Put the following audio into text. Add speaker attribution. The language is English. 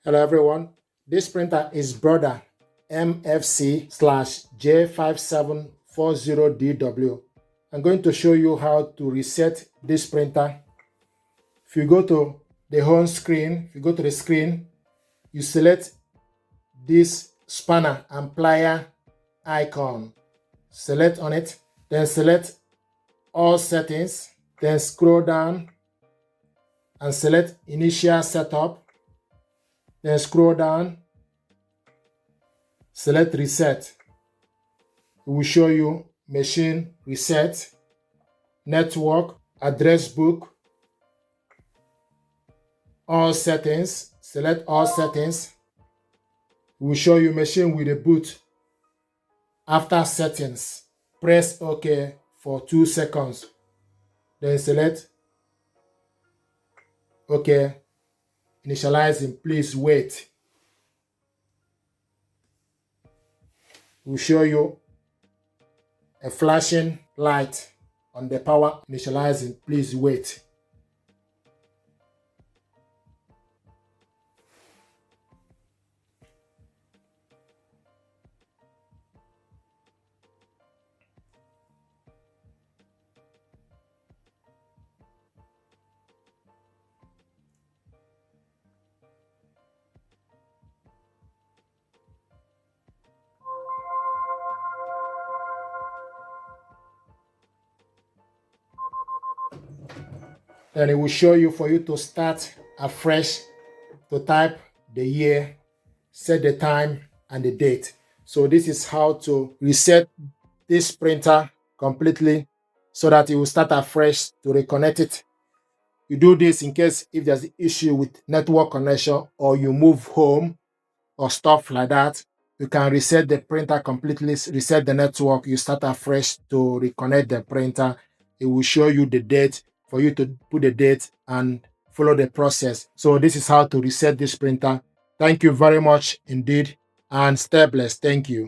Speaker 1: Hello everyone, this printer is Brother MFC-J5740DW. I'm going to show you how to reset this printer. If you go to the home screen, you select this spanner and plier icon. Select on it, then select all settings, then scroll down and select initial setup. Then scroll down, select reset. It will show you machine reset, network, address book, all settings. Select all settings. It will show you machine with a boot. After settings, press OK for 2 seconds. Then select OK. Initializing, please wait. It will show you a flashing light on the power initializing, please wait. Then it will show you for you to start afresh, to type the year, set the time and the date. So this is how to reset this printer completely so that it will start afresh to reconnect it. You do this in case if there's an issue with network connection or you move home or stuff like that. You can reset the printer completely, reset the network, you start afresh to reconnect the printer. It will show you the date for you to put the date and follow the process. So this is how to reset this printer. Thank you very much indeed and stay blessed. Thank you.